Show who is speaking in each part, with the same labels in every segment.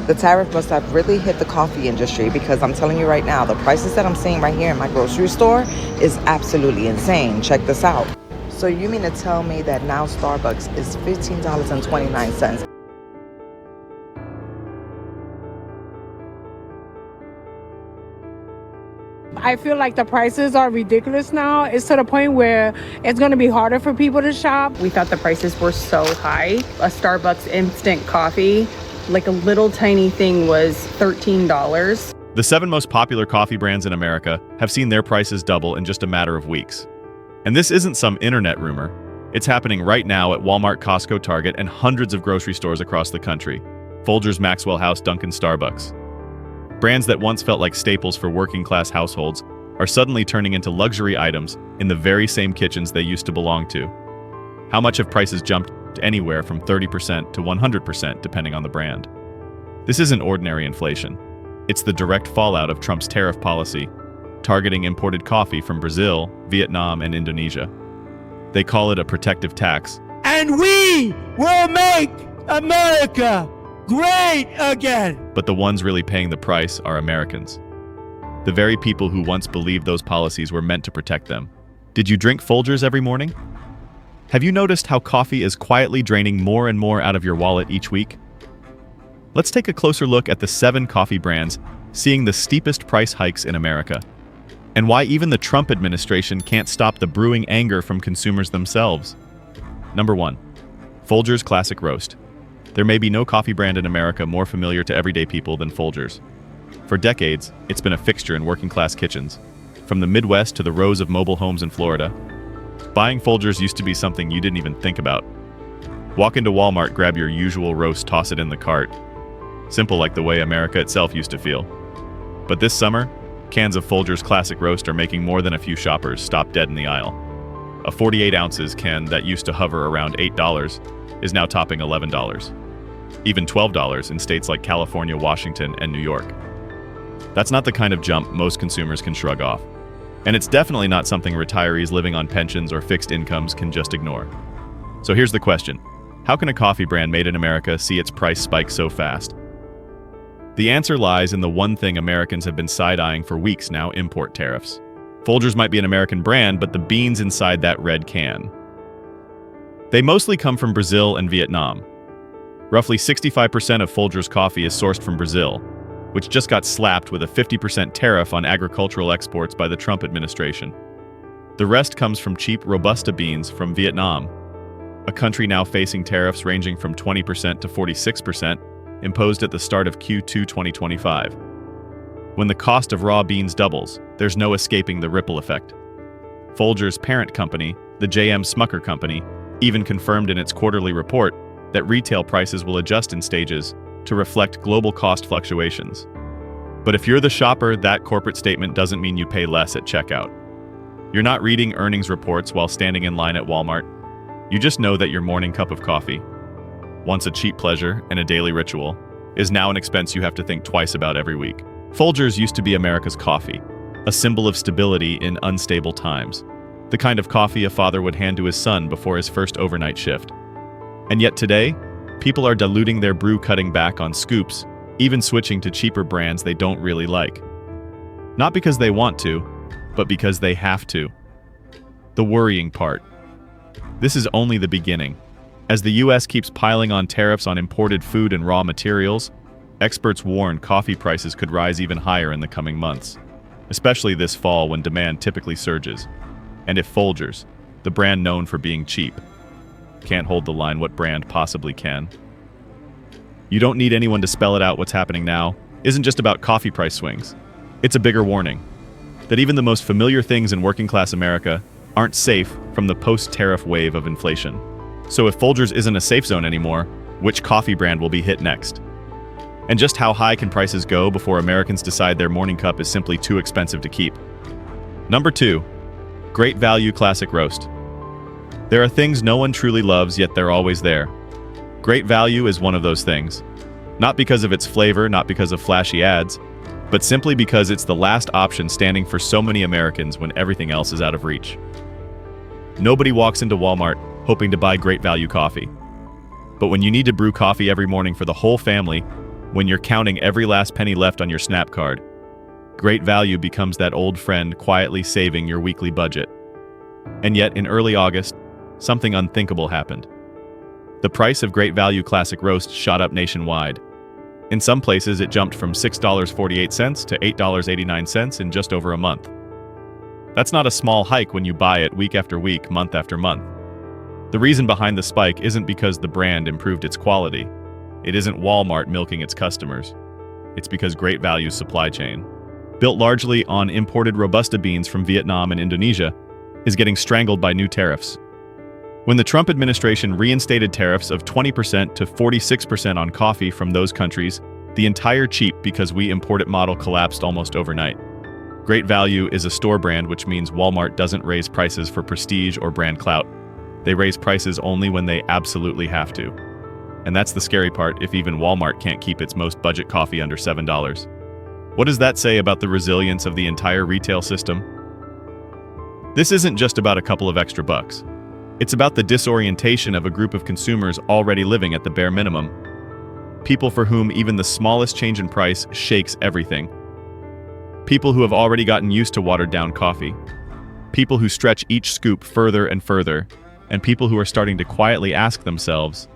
Speaker 1: The tariff must have really hit the coffee industry because I'm telling you right now, the prices that I'm seeing right here in my grocery store is absolutely insane. Check this out. So you mean to tell me that now Starbucks is $15.29?
Speaker 2: I feel like the prices are ridiculous now. It's to the point where it's going to be harder for people to shop.
Speaker 3: We thought the prices were so high. A Starbucks instant coffee, like a little tiny thing, was $13.
Speaker 4: The 7 most popular coffee brands in America have seen their prices double in just a matter of weeks. And this isn't some internet rumor. It's happening right now at Walmart, Costco, Target, and hundreds of grocery stores across the country. Folgers, Maxwell House, Dunkin, Starbucks. Brands that once felt like staples for working-class households are suddenly turning into luxury items in the very same kitchens they used to belong to. How much have prices jumped? Anywhere from 30% to 100% depending on the brand. This isn't ordinary inflation. It's the direct fallout of Trump's tariff policy, targeting imported coffee from Brazil, Vietnam, and Indonesia. They call it a protective tax.
Speaker 5: And we will make America great again!
Speaker 4: But the ones really paying the price are Americans. The very people who once believed those policies were meant to protect them. Did you drink Folgers every morning? Have you noticed how coffee is quietly draining more and more out of your wallet each week? Let's take a closer look at the 7 coffee brands seeing the steepest price hikes in America, and why even the Trump administration can't stop the brewing anger from consumers themselves. Number 1. Folgers Classic Roast. There may be no coffee brand in America more familiar to everyday people than Folgers. For decades, it's been a fixture in working-class kitchens. From the Midwest to the rows of mobile homes in Florida, buying Folgers used to be something you didn't even think about. Walk into Walmart, grab your usual roast, toss it in the cart. Simple like the way America itself used to feel. But this summer, cans of Folgers Classic Roast are making more than a few shoppers stop dead in the aisle. A 48 ounces can that used to hover around $8 is now topping $11. Even $12 in states like California, Washington, and New York. That's not the kind of jump most consumers can shrug off. And it's definitely not something retirees living on pensions or fixed incomes can just ignore. So here's the question. How can a coffee brand made in America see its price spike so fast? The answer lies in the one thing Americans have been side-eyeing for weeks now: import tariffs. Folgers might be an American brand, but the beans inside that red can. They mostly come from Brazil and Vietnam. Roughly 65% of Folgers coffee is sourced from Brazil, which just got slapped with a 50% tariff on agricultural exports by the Trump administration. The rest comes from cheap Robusta beans from Vietnam, a country now facing tariffs ranging from 20% to 46% imposed at the start of Q2 2025. When the cost of raw beans doubles, there's no escaping the ripple effect. Folgers' parent company, the J.M. Smucker Company, even confirmed in its quarterly report that retail prices will adjust in stages to reflect global cost fluctuations. But if you're the shopper, that corporate statement doesn't mean you pay less at checkout. You're not reading earnings reports while standing in line at Walmart. You just know that your morning cup of coffee, once a cheap pleasure and a daily ritual, is now an expense you have to think twice about every week. Folgers used to be America's coffee, a symbol of stability in unstable times. The kind of coffee a father would hand to his son before his first overnight shift. And yet today, people are diluting their brew, cutting back on scoops, even switching to cheaper brands they don't really like. Not because they want to, but because they have to. The worrying part. This is only the beginning. As the US keeps piling on tariffs on imported food and raw materials, experts warn coffee prices could rise even higher in the coming months, especially this fall when demand typically surges. And if Folgers, the brand known for being cheap, can't hold the line, what brand possibly can? You don't need anyone to spell it out. What's happening now isn't just about coffee price swings. It's a bigger warning that even the most familiar things in working-class America aren't safe from the post-tariff wave of inflation. So if Folgers isn't a safe zone anymore, which coffee brand will be hit next? And just how high can prices go before Americans decide their morning cup is simply too expensive to keep? Number 2, Great Value Classic Roast. There are things no one truly loves, yet they're always there. Great Value is one of those things. Not because of its flavor, not because of flashy ads, but simply because it's the last option standing for so many Americans when everything else is out of reach. Nobody walks into Walmart hoping to buy Great Value coffee. But when you need to brew coffee every morning for the whole family, When you're counting every last penny left on your Snap card, Great Value becomes that old friend quietly saving your weekly budget. And yet, in early August, something unthinkable happened. The price of Great Value Classic Roast shot up nationwide. In some places, it jumped from $6.48 to $8.89 in just over a month. That's not a small hike when you buy it week after week, month after month. The reason behind the spike isn't because the brand improved its quality. It isn't Walmart milking its customers. It's because Great Value's supply chain, built largely on imported Robusta beans from Vietnam and Indonesia, is getting strangled by new tariffs. When the Trump administration reinstated tariffs of 20% to 46% on coffee from those countries, the entire cheap because we import it model collapsed almost overnight. Great Value is a store brand, which means Walmart doesn't raise prices for prestige or brand clout. They raise prices only when they absolutely have to. And that's the scary part if even Walmart can't keep its most budget coffee under $7. What does that say about the resilience of the entire retail system? This isn't just about a couple of extra bucks. It's about the disorientation of a group of consumers already living at the bare minimum. People for whom even the smallest change in price shakes everything. People who have already gotten used to watered-down coffee. People who stretch each scoop further and further. And people who are starting to quietly ask themselves,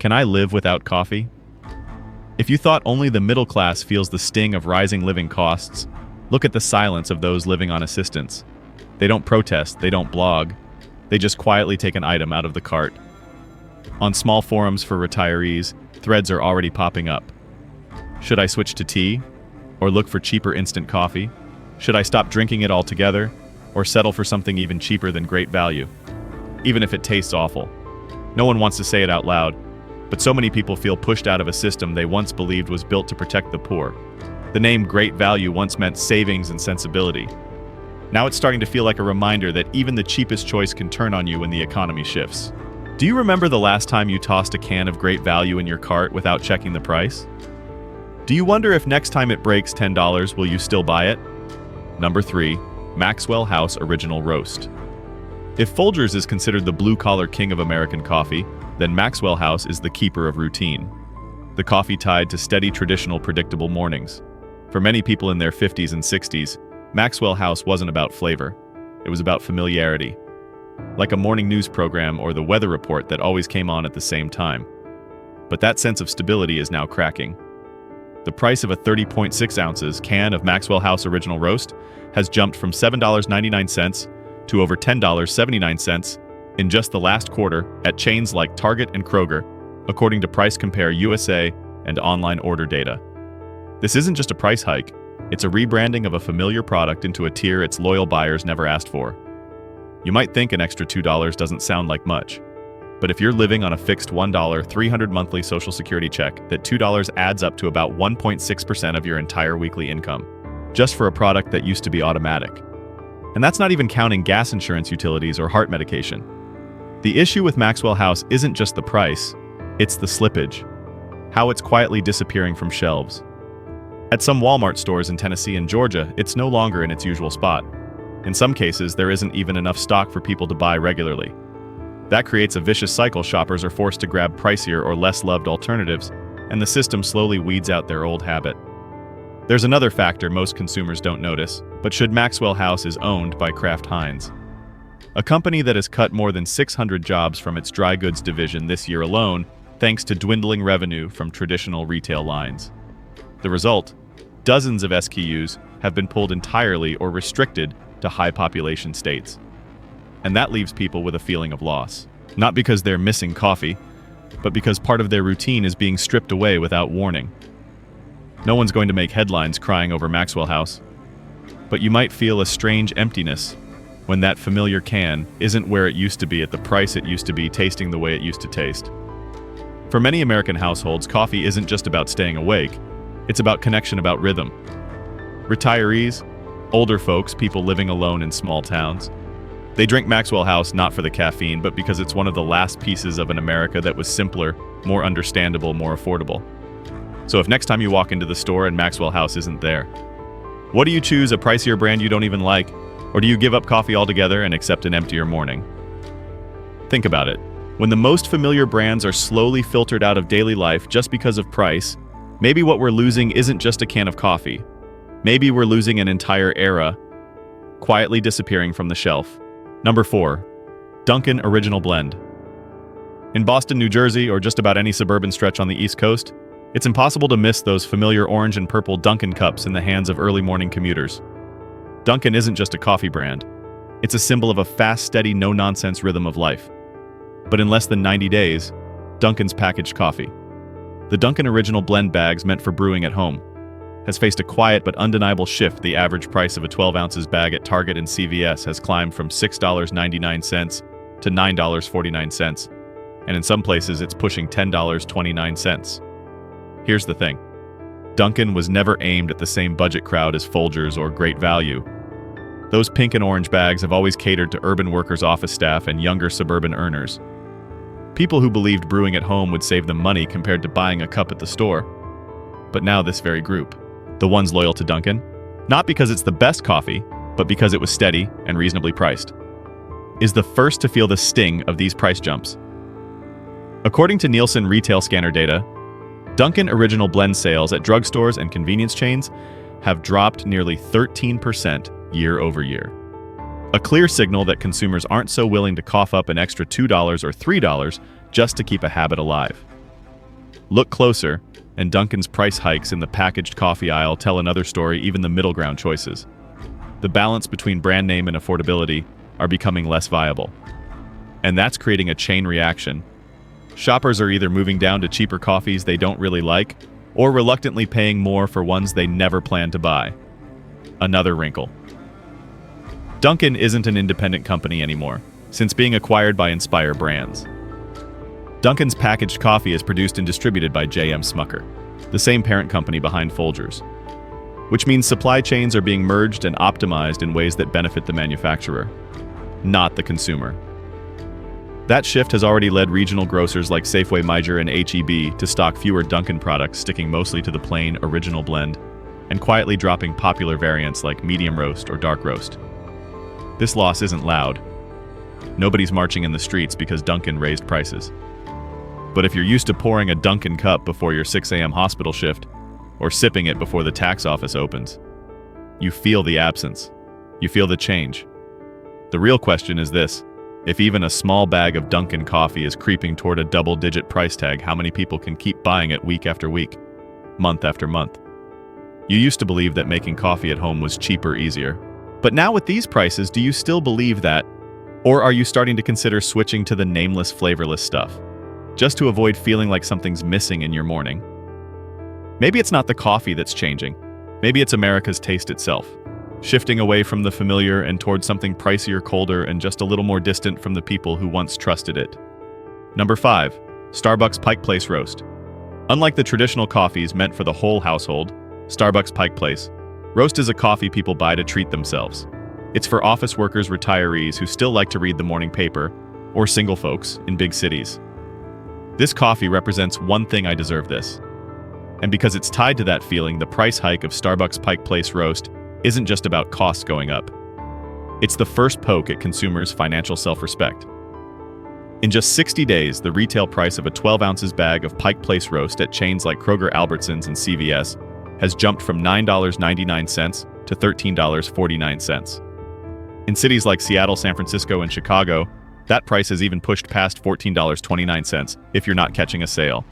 Speaker 4: can I live without coffee? If you thought only the middle class feels the sting of rising living costs, look at the silence of those living on assistance. They don't protest, they don't blog. They just quietly take an item out of the cart. On small forums for retirees, threads are already popping up. Should I switch to tea? Or look for cheaper instant coffee? Should I stop drinking it altogether? Or settle for something even cheaper than Great Value? Even if it tastes awful. No one wants to say it out loud, but so many people feel pushed out of a system they once believed was built to protect the poor. The name Great Value once meant savings and sensibility. Now it's starting to feel like a reminder that even the cheapest choice can turn on you when the economy shifts. Do you remember the last time you tossed a can of Great Value in your cart without checking the price? Do you wonder if next time it breaks $10, will you still buy it? Number 3, Maxwell House Original Roast. If Folgers is considered the blue-collar king of American coffee, then Maxwell House is the keeper of routine. The coffee tied to steady, traditional, predictable mornings. For many people in their 50s and 60s, Maxwell House wasn't about flavor. It was about familiarity. Like a morning news program or the weather report that always came on at the same time. But that sense of stability is now cracking. The price of a 30.6 ounces can of Maxwell House Original Roast has jumped from $7.99 to over $10.79 in just the last quarter at chains like Target and Kroger, according to Price Compare USA and online order data. This isn't just a price hike, it's a rebranding of a familiar product into a tier its loyal buyers never asked for. You might think an extra $2 doesn't sound like much, but if you're living on a fixed $1 300 monthly Social Security check, that $2 adds up to about 1.6% of your entire weekly income, just for a product that used to be automatic. And that's not even counting gas insurance, utilities, or heart medication. The issue with Maxwell House isn't just the price, it's the slippage. How it's quietly disappearing from shelves. At some Walmart stores in Tennessee and Georgia, it's no longer in its usual spot. In some cases, there isn't even enough stock for people to buy regularly. That creates a vicious cycle. Shoppers are forced to grab pricier or less loved alternatives, and the system slowly weeds out their old habit. There's another factor most consumers don't notice, but should Maxwell House is owned by Kraft Heinz, a company that has cut more than 600 jobs from its dry goods division this year alone, thanks to dwindling revenue from traditional retail lines. The result? Dozens of SKUs have been pulled entirely or restricted to high population states. And that leaves people with a feeling of loss. Not because they're missing coffee, but because part of their routine is being stripped away without warning. No one's going to make headlines crying over Maxwell House, but you might feel a strange emptiness when that familiar can isn't where it used to be at the price it used to be, tasting the way it used to taste. For many American households, coffee isn't just about staying awake, it's about connection, about rhythm. Retirees, older folks, people living alone in small towns, they drink Maxwell House not for the caffeine, but because it's one of the last pieces of an America that was simpler, more understandable, more affordable. So if next time you walk into the store and Maxwell House isn't there, what do you choose, a pricier brand you don't even like? Or do you give up coffee altogether and accept an emptier morning? Think about it. When the most familiar brands are slowly filtered out of daily life just because of price, Maybe what we're losing isn't just a can of coffee. Maybe we're losing an entire era, quietly disappearing from the shelf. Number 4. Dunkin' Original Blend. In Boston, New Jersey, or just about any suburban stretch on the East Coast, it's impossible to miss those familiar orange and purple Dunkin' cups in the hands of early morning commuters. Dunkin' isn't just a coffee brand. It's a symbol of a fast, steady, no-nonsense rhythm of life. But in less than 90 days, Dunkin's packaged coffee, the Dunkin' Original Blend bags meant for brewing at home, has faced a quiet but undeniable shift. The average price of a 12 ounces bag at Target and CVS has climbed from $6.99 to $9.49, and in some places it's pushing $10.29. Here's the thing. Dunkin' was never aimed at the same budget crowd as Folgers or Great Value. Those pink and orange bags have always catered to urban workers' office staff and younger suburban earners. People who believed brewing at home would save them money compared to buying a cup at the store. But now this very group, the ones loyal to Dunkin', not because it's the best coffee, but because it was steady and reasonably priced, is the first to feel the sting of these price jumps. According to Nielsen retail scanner data, Dunkin' Original Blend sales at drugstores and convenience chains have dropped nearly 13% year over year. A clear signal that consumers aren't so willing to cough up an extra $2 or $3 just to keep a habit alive. Look closer, and Dunkin's price hikes in the packaged coffee aisle tell another story. Even the middle ground choices, the balance between brand name and affordability, are becoming less viable. And that's creating a chain reaction. Shoppers are either moving down to cheaper coffees they don't really like, or reluctantly paying more for ones they never planned to buy. Another wrinkle. Dunkin' isn't an independent company anymore, since being acquired by Inspire Brands. Dunkin's packaged coffee is produced and distributed by J.M. Smucker, the same parent company behind Folgers, which means supply chains are being merged and optimized in ways that benefit the manufacturer, not the consumer. That shift has already led regional grocers like Safeway, Meijer, and H-E-B to stock fewer Dunkin' products, sticking mostly to the plain Original Blend, and quietly dropping popular variants like medium roast or dark roast. This loss isn't loud. Nobody's marching in the streets because Dunkin' raised prices. But if you're used to pouring a Dunkin' cup before your 6 a.m. hospital shift, or sipping it before the tax office opens, you feel the absence. You feel the change. The real question is this: if even a small bag of Dunkin' coffee is creeping toward a double-digit price tag, how many people can keep buying it week after week, month after month? You used to believe that making coffee at home was cheaper, easier. But now with these prices, do you still believe that? Or are you starting to consider switching to the nameless, flavorless stuff, just to avoid feeling like something's missing in your morning? Maybe it's not the coffee that's changing. Maybe it's America's taste itself, shifting away from the familiar and towards something pricier, colder, and just a little more distant from the people who once trusted it. Number 5. Starbucks Pike Place Roast. Unlike the traditional coffees meant for the whole household, Starbucks Pike Place Roast is a coffee people buy to treat themselves. It's for office workers, retirees who still like to read the morning paper, or single folks in big cities. This coffee represents one thing: I deserve this. And because it's tied to that feeling, the price hike of Starbucks Pike Place Roast isn't just about costs going up. It's the first poke at consumers' financial self-respect. In just 60 days, the retail price of a 12 ounces bag of Pike Place Roast at chains like Kroger, Albertsons, and CVS has jumped from $9.99 to $13.49. In cities like Seattle, San Francisco, and Chicago, that price has even pushed past $14.29 if you're not catching a sale.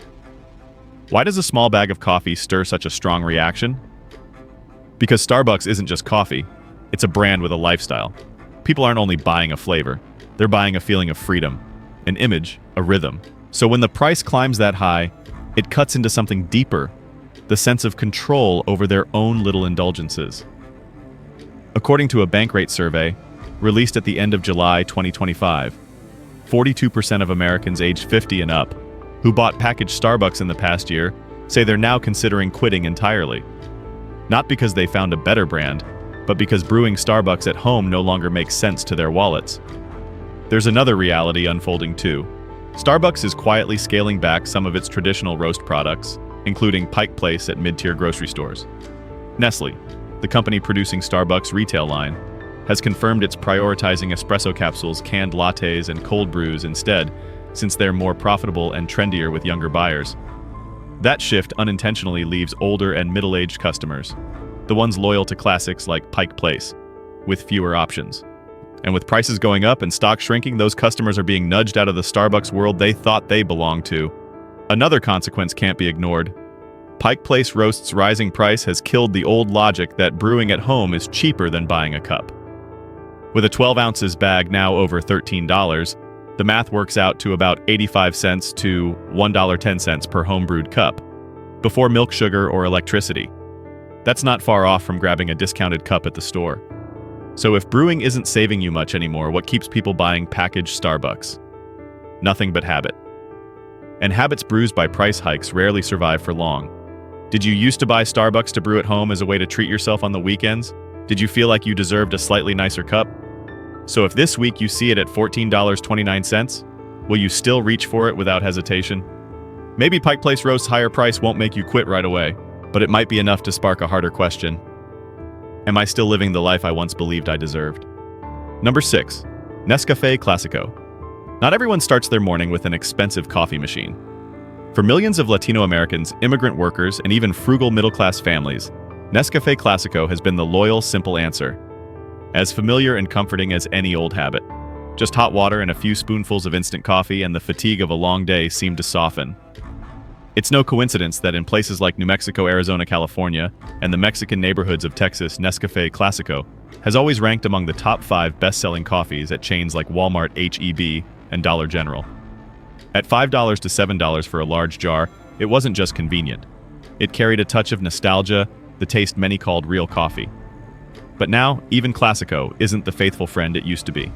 Speaker 4: Why does a small bag of coffee stir such a strong reaction? Because Starbucks isn't just coffee, it's a brand with a lifestyle. People aren't only buying a flavor, they're buying a feeling of freedom, an image, a rhythm. So when the price climbs that high, it cuts into something deeper: the sense of control over their own little indulgences. According to a Bankrate survey released at the end of July 2025, 42% of Americans aged 50 and up who bought packaged Starbucks in the past year say they're now considering quitting entirely. Not because they found a better brand, but because brewing Starbucks at home no longer makes sense to their wallets. There's another reality unfolding too. Starbucks is quietly scaling back some of its traditional roast products, including Pike Place at mid-tier grocery stores. Nestle, the company producing Starbucks' retail line, has confirmed it's prioritizing espresso capsules, canned lattes, and cold brews instead, since they're more profitable and trendier with younger buyers. That shift unintentionally leaves older and middle-aged customers, the ones loyal to classics like Pike Place, with fewer options. And with prices going up and stock shrinking, those customers are being nudged out of the Starbucks world they thought they belonged to. Another consequence can't be ignored. Pike Place Roast's rising price has killed the old logic that brewing at home is cheaper than buying a cup. With a 12 ounces bag now over $13, the math works out to about 85 cents to $1.10 per home-brewed cup, before milk, sugar, or electricity. That's not far off from grabbing a discounted cup at the store. So if brewing isn't saving you much anymore, what keeps people buying packaged Starbucks? Nothing but habit. And habits bruised by price hikes rarely survive for long. Did you used to buy Starbucks to brew at home as a way to treat yourself on the weekends? Did you feel like you deserved a slightly nicer cup? So if this week you see it at $14.29, will you still reach for it without hesitation? Maybe Pike Place Roast's higher price won't make you quit right away, but it might be enough to spark a harder question. Am I still living the life I once believed I deserved? Number 6. Nescafe Classico. Not everyone starts their morning with an expensive coffee machine. For millions of Latino Americans, immigrant workers, and even frugal middle-class families, Nescafe Classico has been the loyal, simple answer. As familiar and comforting as any old habit. Just hot water and a few spoonfuls of instant coffee, and the fatigue of a long day seem to soften. It's no coincidence that in places like New Mexico, Arizona, California, and the Mexican neighborhoods of Texas, Nescafe Classico has always ranked among the top 5 best-selling coffees at chains like Walmart, H-E-B, and Dollar General. At $5 to $7 for a large jar, it wasn't just convenient. It carried a touch of nostalgia, the taste many called real coffee. But now, even Classico isn't the faithful friend it used to be.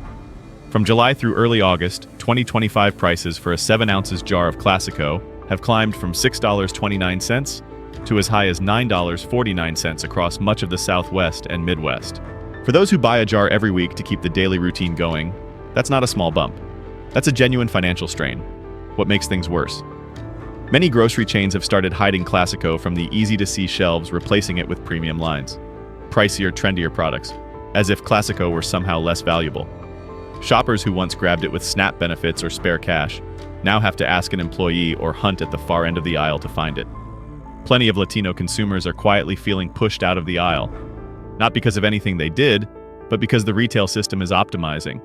Speaker 4: From July through early August, 2025 prices for a 7 ounces jar of Classico have climbed from $6.29 to as high as $9.49 across much of the Southwest and Midwest. For those who buy a jar every week to keep the daily routine going, that's not a small bump. That's a genuine financial strain. What makes things worse? Many grocery chains have started hiding Classico from the easy-to-see shelves, replacing it with premium lines. Pricier, trendier products, as if Classico were somehow less valuable. Shoppers who once grabbed it with SNAP benefits or spare cash now have to ask an employee or hunt at the far end of the aisle to find it. Plenty of Latino consumers are quietly feeling pushed out of the aisle, not because of anything they did, but because the retail system is optimizing,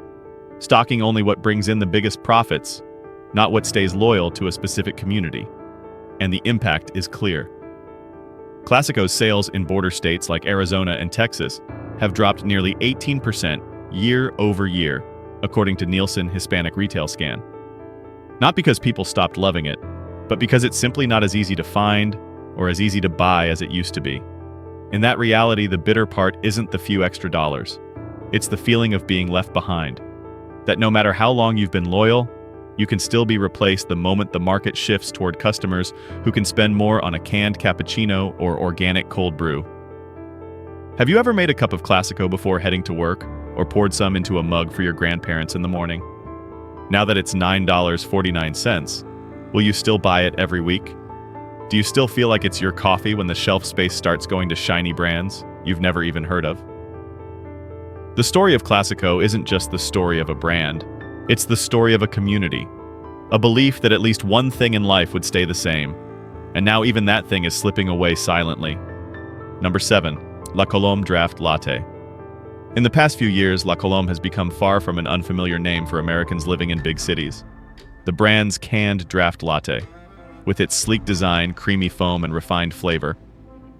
Speaker 4: stocking only what brings in the biggest profits, not what stays loyal to a specific community. And the impact is clear. Classico's sales in border states like Arizona and Texas have dropped nearly 18% year over year, according to Nielsen Hispanic Retail Scan. Not because people stopped loving it, but because it's simply not as easy to find or as easy to buy as it used to be. In that reality, the bitter part isn't the few extra dollars. It's the feeling of being left behind. That no matter how long you've been loyal, you can still be replaced the moment the market shifts toward customers who can spend more on a canned cappuccino or organic cold brew. Have you ever made a cup of Classico before heading to work, or poured some into a mug for your grandparents in the morning? Now that it's $9.49, will you still buy it every week? Do you still feel like it's your coffee when the shelf space starts going to shiny brands you've never even heard of? The story of Classico isn't just the story of a brand. It's the story of a community, a belief that at least one thing in life would stay the same, and now even that thing is slipping away silently. Number 7. La Colombe Draft Latte. In the past few years, La Colombe has become far from an unfamiliar name for Americans living in big cities. The brand's canned draft latte, with its sleek design, creamy foam, and refined flavor,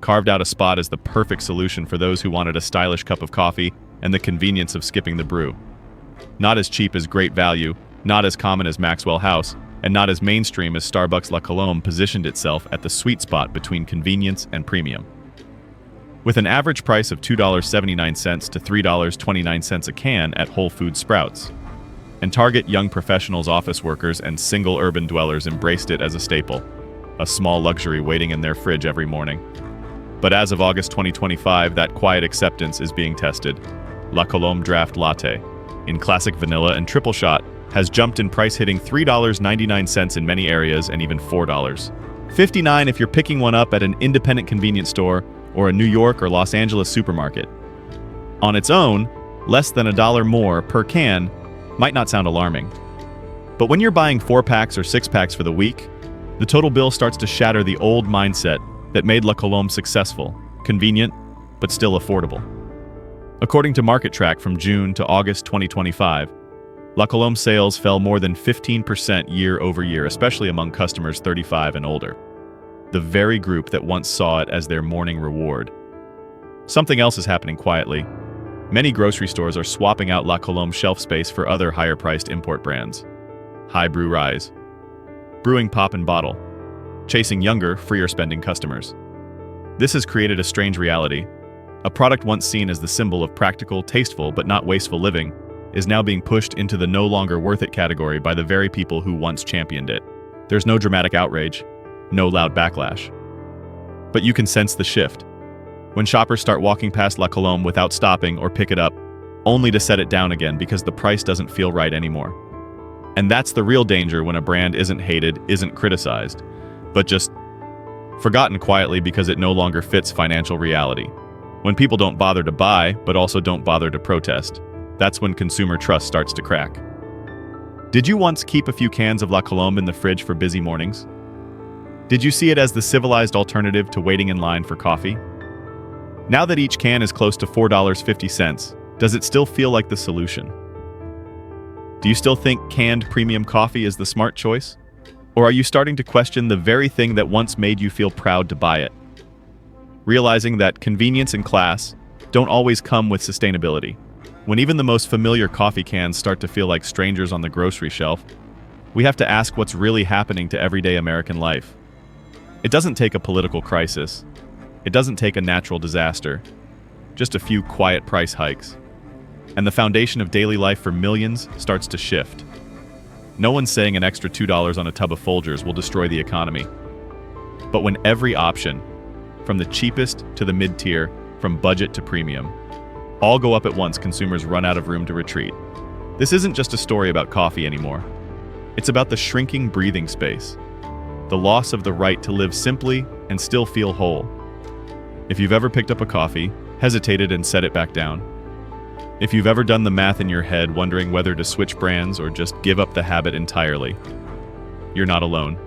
Speaker 4: carved out a spot as the perfect solution for those who wanted a stylish cup of coffee and the convenience of skipping the brew. Not as cheap as great value, not as common as Maxwell House, and not as mainstream as Starbucks, La Colombe positioned itself at the sweet spot between convenience and premium. With an average price of $2.79 to $3.29 a can at Whole Foods Sprouts, and Target, young professionals, office workers, and single urban dwellers embraced it as a staple, a small luxury waiting in their fridge every morning. But as of August 2025, that quiet acceptance is being tested. La Colombe Draft Latte, in classic vanilla and triple shot, has jumped in price, hitting $3.99 in many areas and even $4.59 if you're picking one up at an independent convenience store or a New York or Los Angeles supermarket. On its own, less than $1 more per can might not sound alarming. But when you're buying 4-packs or 6-packs for the week, The total bill starts to shatter the old mindset that made La Colombe successful, convenient, but still affordable. According to Market Track from June to August 2025, La Colombe sales fell more than 15% year over year, especially among customers 35 and older, the very group that once saw it as their morning reward. Something else is happening quietly. Many grocery stores are swapping out La Colombe shelf space for other higher-priced import brands. High brew rise, brewing pop and bottle, chasing younger, freer-spending customers. This has created a strange reality. A product once seen as the symbol of practical, tasteful, but not wasteful living is now being pushed into the no longer worth it category by the very people who once championed it. There's no dramatic outrage, no loud backlash. But you can sense the shift. When shoppers start walking past La Colombe without stopping or pick it up, only to set it down again because the price doesn't feel right anymore. And that's the real danger when a brand isn't hated, isn't criticized, but just forgotten quietly because it no longer fits financial reality. When people don't bother to buy, but also don't bother to protest, that's when consumer trust starts to crack. Did you once keep a few cans of La Colombe in the fridge for busy mornings? Did you see it as the civilized alternative to waiting in line for coffee? Now that each can is close to $4.50, does it still feel like the solution? Do you still think canned premium coffee is the smart choice? Or are you starting to question the very thing that once made you feel proud to buy it? Realizing that convenience and class don't always come with sustainability. When even the most familiar coffee cans start to feel like strangers on the grocery shelf, we have to ask what's really happening to everyday American life. It doesn't take a political crisis. It doesn't take a natural disaster. Just a few quiet price hikes. And the foundation of daily life for millions starts to shift. No one's saying an extra $2 on a tub of Folgers will destroy the economy. But when every option, from the cheapest to the mid-tier, from budget to premium, all go up at once, consumers run out of room to retreat. This isn't just a story about coffee anymore. It's about the shrinking breathing space, the loss of the right to live simply and still feel whole. If you've ever picked up a coffee, hesitated and set it back down, if you've ever done the math in your head wondering whether to switch brands or just give up the habit entirely, you're not alone.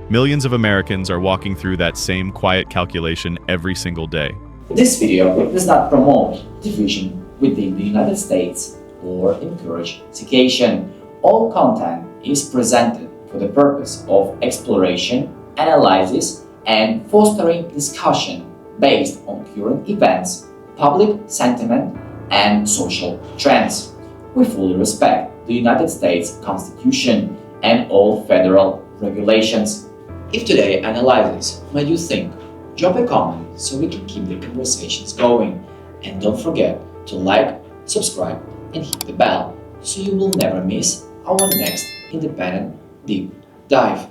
Speaker 4: Millions of Americans are walking through that same quiet calculation every single day.
Speaker 6: This video does not promote division within the United States or encourage segregation. All content is presented for the purpose of exploration, analysis, and fostering discussion based on current events, public sentiment, and social trends. We fully respect the United States Constitution and all federal regulations. If today's analysis made you think, drop a comment so we can keep the conversations going. And don't forget to like, subscribe, and hit the bell so you will never miss our next independent deep dive.